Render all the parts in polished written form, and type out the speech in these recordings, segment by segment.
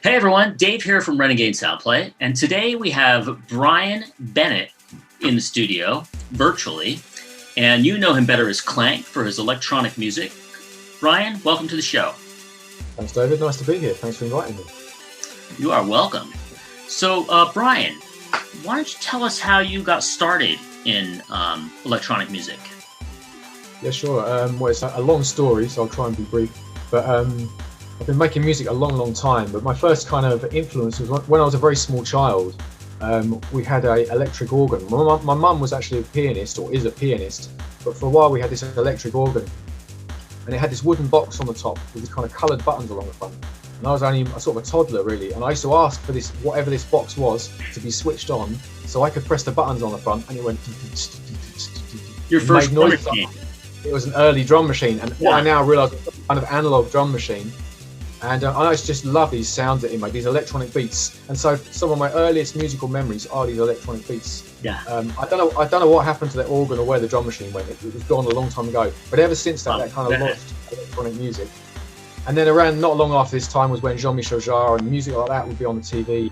Hey everyone, Dave here from Renegade Soundplay, and today we have Brian Bennett in the studio, virtually, and you know him better as Clank for his electronic music. Brian, welcome to the show. Thanks, David. Nice to be here. Thanks for inviting me. You are welcome. So, Brian, why don't you tell us how you got started in electronic music? Yeah, sure. Well, it's a long story, so I'll try and be brief. But I've been making music a long time. But my first kind of influence was when I was a very small child. We had an electric organ. My mum was actually a pianist, or is a pianist. But for a while we had this electric organ. And it had this wooden box on the top with these kind of coloured buttons along the front. And I was only a sort of a toddler, really. And I used to ask for this, whatever this box was, to be switched on, so I could press the buttons on the front, and it went. Your first drum machine. It was an early drum machine, and what I now realise was a kind of analog drum machine. And I just love these sounds that it made, these electronic beats. And so some of my earliest musical memories are these electronic beats. Yeah. I don't know what happened to that organ or where the drum machine went. It was gone a long time ago. But ever since that kind of lost electronic music. And then around not long after this time was when Jean-Michel Jarre and music like that would be on the TV.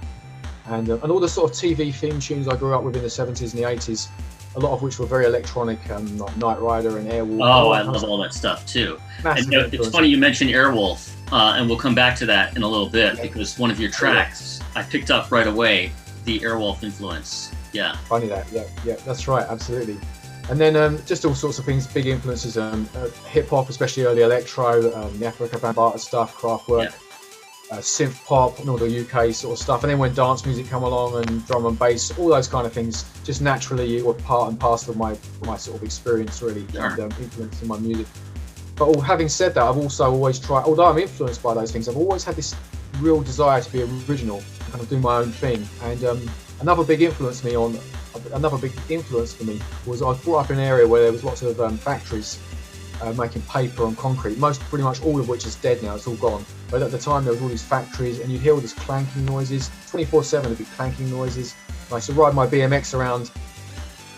And all the sort of TV theme tunes I grew up with in the 70s and the 80s, a lot of which were very electronic, like Knight Rider and Airwolf. Oh, I love all that stuff too. And it's funny you mentioned Airwolf, and we'll come back to that in a little bit, because one of your tracks I picked up right away, the Airwolf influence. Yeah. Funny that, yeah, that's right, absolutely. And then just all sorts of things, big influences, hip hop, especially early electro, the Africa Bambaataa stuff, Kraftwerk. Synth pop and all the UK sort of stuff, and then when dance music come along and drum and bass, all those kind of things, just naturally were part and parcel of my sort of experience, really, and influence in my music. But having said that, I've also always tried, although I'm influenced by those things, I've always had this real desire to be original, kind of do my own thing. And another big influence for me was I was brought up in an area where there was lots of factories making paper and concrete, pretty much all of which is dead now, it's all gone. But at the time there was all these factories, and you'd hear all these clanking noises, 24/7 there'd be clanking noises. And I used to ride my BMX around,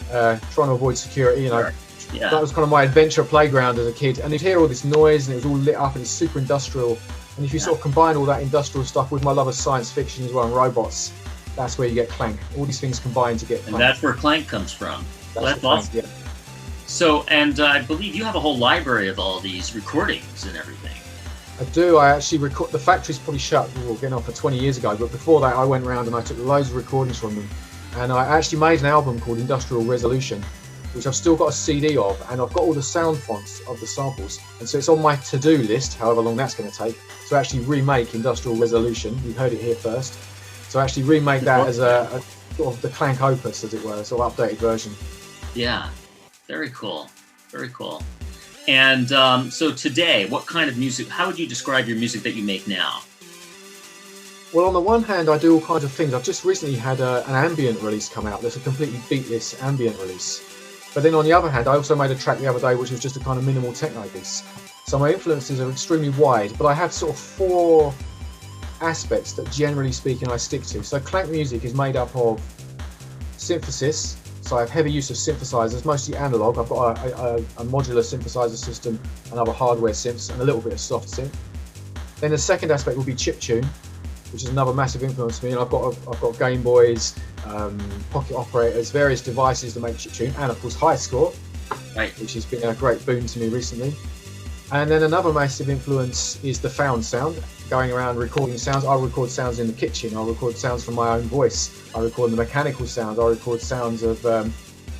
trying to avoid security, you know. Yeah. That was kind of my adventure playground as a kid, and you'd hear all this noise, and it was all lit up, and it's super industrial. And if you sort of combine all that industrial stuff with my love of science fiction as well, and robots, that's where you get Clank. All these things combine to get Clank. And that's where Clank comes from. That's awesome. Yeah. So, and I believe you have a whole library of all these recordings and everything. I do. I actually record. The factory's probably shut. We were getting off for 20 years ago, but before that, I went around and I took loads of recordings from them. And I actually made an album called Industrial Resolution, which I've still got a CD of, and I've got all the sound fonts of the samples. And so it's on my to-do list, however long that's going to take, to actually remake Industrial Resolution. You heard it here first. So actually remake that as a sort of the Clank opus, as it were, a sort of updated version. Yeah. Very cool. Very cool. And so today, what kind of music, how would you describe your music that you make now? Well, on the one hand, I do all kinds of things. I've just recently had an ambient release come out. There's a completely beatless ambient release. But then on the other hand, I also made a track the other day which was just a kind of minimal techno piece. So my influences are extremely wide, but I have sort of 4 aspects that generally speaking I stick to. So Clank music is made up of synthesis. So I have heavy use of synthesizers, mostly analog. I've got a modular synthesizer system and other hardware synths and a little bit of soft synth. Then the second aspect will be chiptune, which is another massive influence for me. And I've got Game Boys, pocket operators, various devices to make chiptune, and of course High Score, which has been a great boon to me recently. And then another massive influence is the found sound, going around recording sounds. I record sounds in the kitchen, I record sounds from my own voice, I record the mechanical sounds, I record sounds of, I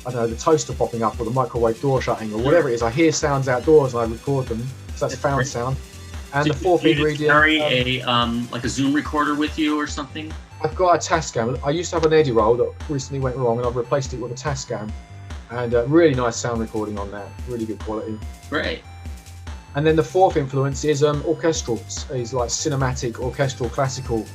don't know, the toaster popping up or the microwave door shutting or whatever it is. I hear sounds outdoors and I record them, so that's found sound. And so the fourth ingredient... carry a, like a Zoom recorder with you or something? I've got a Tascam. I used to have an Eddie roll that recently went wrong and I've replaced it with a Tascam. And really nice sound recording on that, really good quality. Great. And then the fourth influence is orchestral. It's like cinematic, orchestral, classical.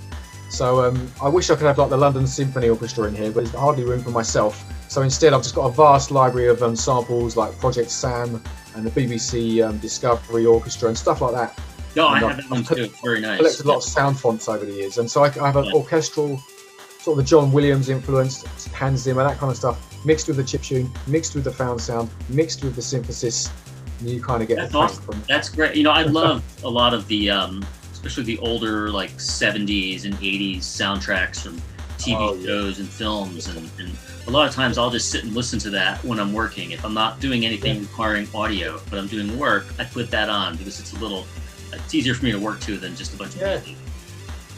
So I wish I could have like the London Symphony Orchestra in here, but there's hardly room for myself. So instead I've just got a vast library of samples like Project Sam and the BBC Discovery Orchestra and stuff like that. No, I have that one too. It's very nice. I've collected a lot of sound fonts over the years. And so I have an orchestral, sort of the John Williams influence, Hans Zimmer, that kind of stuff, mixed with the chiptune, mixed with the found sound, mixed with the synthesis. And you kind of get That's awesome. That's great. You know, I love a lot of the especially the older like 70s and 80s soundtracks from TV shows and films, and a lot of times I'll just sit and listen to that when I'm working. If I'm not doing anything requiring audio, but I'm doing work, I put that on because it's easier for me to work to than just a bunch of music.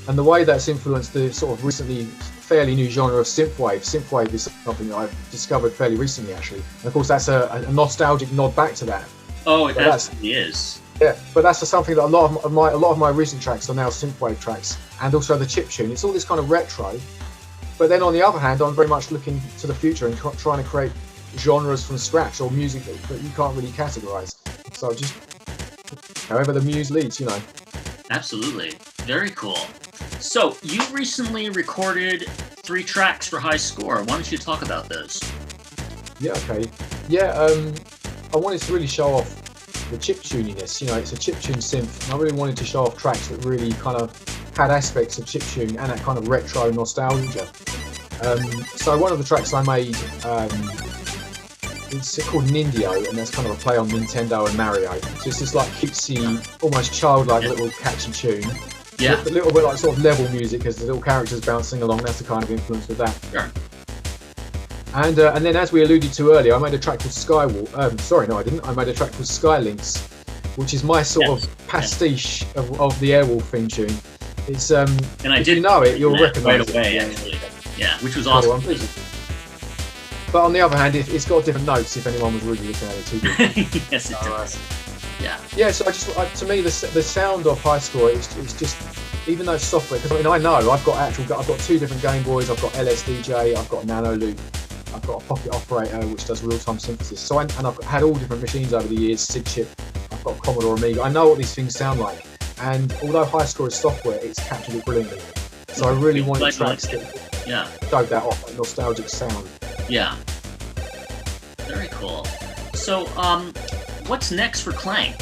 And the way that's influenced the sort of recently fairly new genre of synthwave. Synthwave is something that I've discovered fairly recently, actually. And of course, that's a nostalgic nod back to that. Oh, it absolutely is. Yeah, but that's something that a lot of my recent tracks are now synthwave tracks, and also the chiptune. It's all this kind of retro. But then on the other hand, I'm very much looking to the future and trying to create genres from scratch or music that you can't really categorize. So just however the muse leads, you know. Absolutely. Very cool. So you recently recorded 3 tracks for High Score. Why don't you talk about those? Yeah, okay. Yeah, I wanted to really show off the chiptuniness. You know, it's a chiptune synth, and I really wanted to show off tracks that really kind of had aspects of chiptune and that kind of retro nostalgia. So one of the tracks I made, it's called Nindio, and that's kind of a play on Nintendo and Mario. So it's this like cutesy, almost childlike little catchy tune. Yeah. A little bit like sort of level music as the little characters bouncing along. That's the kind of influence with that. Sure. And then, as we alluded to earlier, I made a track called Skywalk. Sorry, no, I didn't. I made a track called Skylinks, which is my sort of pastiche of the Airwolf theme tune. It's and I if did you know it, you'll recognise right away, it. actually. Yeah, which was awesome. But on the other hand, it's got different notes. If anyone was really looking at it too. Yes, it does. Yeah. Yeah. So to me, the sound of High Score is just, even though it's software, because I know I've got 2 different Game Boys. I've got LSDJ. I've got Nano Loop. I've got a Pocket Operator which does real-time synthesis. So and I've had all different machines over the years. SID chip. I've got a Commodore Amiga. I know what these things sound like. And although High Score is software, it's captured it brilliantly. So I really wanted tracks that showed that off, that nostalgic sound. Yeah. Very cool. So, what's next for Clank?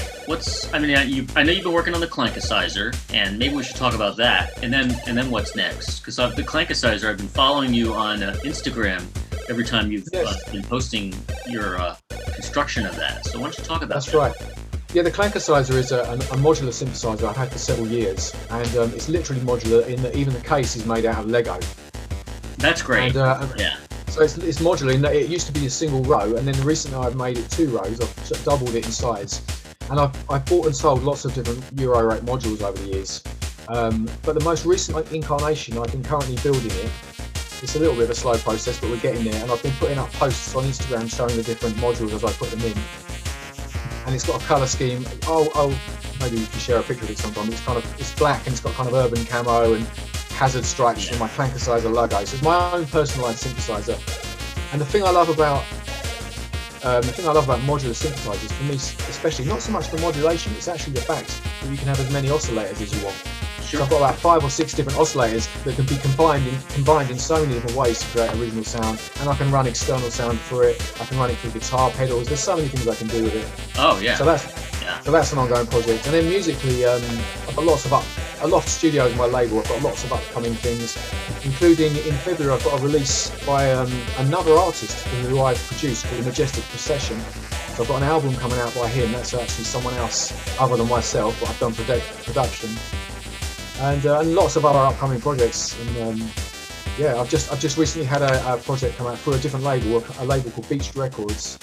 I know you've been working on the Clankesizer, and maybe we should talk about that. And then what's next? Because the Clankesizer, I've been following you on Instagram every time you've been posting your construction of that. So why don't you talk about that? That's right. Yeah, the Clankesizer is a modular synthesizer I've had for several years, and it's literally modular in that even the case is made out of Lego. That's great. Yeah. So it's modular in that it used to be a single row, and then recently I've made it 2 rows. I've doubled it in size, and I've bought and sold lots of different Euro rate modules over the years. But the most recent incarnation, I've been currently building it. It's a little bit of a slow process, but we're getting there, and I've been putting up posts on Instagram showing the different modules as I put them in. And it's got a colour scheme. Maybe we can share a picture of it sometime. It's black and it's got kind of urban camo and hazard stripes from my Clankesizer logo. So it's my own personalised synthesizer. And the thing I love about modular synthesizers, for me especially, not so much the modulation. It's actually the fact that you can have as many oscillators as you want. Sure. So I've got about 5 or 6 different oscillators that can be combined in so many different ways to create original sound, and I can run external sound through it. I can run it through guitar pedals. There's so many things I can do with it. Oh yeah. So that's an ongoing project. And then musically, I've got a lot of studios on my label. I've got lots of upcoming things, including in February I've got a release by another artist who I've produced called Majestic Procession. So I've got an album coming out by him. That's actually someone else other than myself, but I've done production. And lots of other upcoming projects. And I've just recently had a project come out through a different label, a label called Beached Records,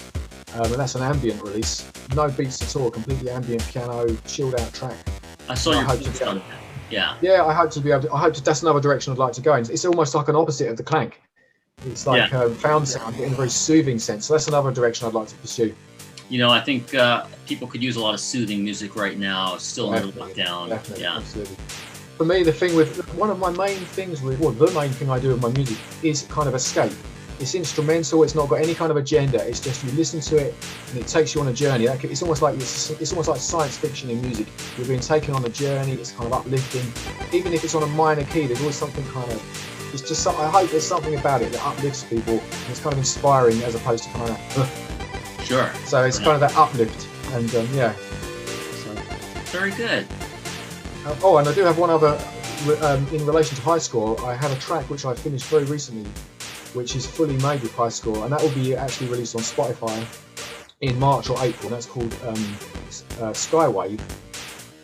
and that's an ambient release. No beats at all, completely ambient piano, chilled out track. I saw your post on that. Yeah. Yeah, I hope to. That's another direction I'd like to go in. It's almost like an opposite of the Clank. It's like found sound, but in a very soothing sense. So that's another direction I'd like to pursue. You know, I think people could use a lot of soothing music right now. Still in lockdown. Definitely, yeah. Absolutely. For me, the main thing I do with my music is kind of escape. It's instrumental. It's not got any kind of agenda. It's just you listen to it and it takes you on a journey. It's almost like science fiction in music. You're being taken on a journey. It's kind of uplifting. Even if it's on a minor key, there's always something kind of. It's just. I hope there's something about it that uplifts people. And it's kind of inspiring as opposed to kind of. Sure. So it's kind of that uplift, and yeah. So. Very good. And I do have one other, in relation to High Score, I have a track which I finished very recently, which is fully made with High Score, and that will be actually released on Spotify in March or April. That's called Skywave,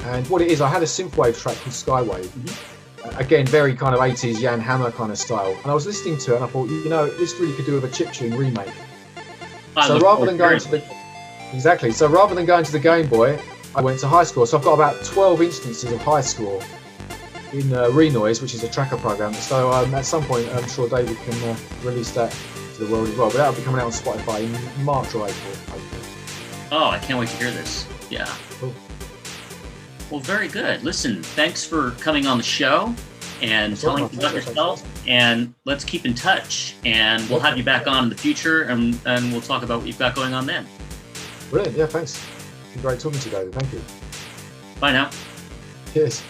And what it is, I had a synthwave track called Skywave. Again, very kind of 80s Jan Hammer kind of style. And I was listening to it and I thought, you know, this really could do with a chiptune remake. So rather than going to the Game Boy, I went to High Score. So I've got about 12 instances of High Score in Renoise, which is a tracker program. So at some point, I'm sure David can release that to the world as well. But that'll be coming out on Spotify in March or April, hopefully. Oh, I can't wait to hear this. Yeah. Cool. Well, very good. Listen, thanks for coming on the show and telling us about yourself. And let's keep in touch. And we'll have you back on in the future, and we'll talk about what you've got going on then. Brilliant. Yeah, thanks. It's been great talking to you, David. Thank you. Bye now. Cheers.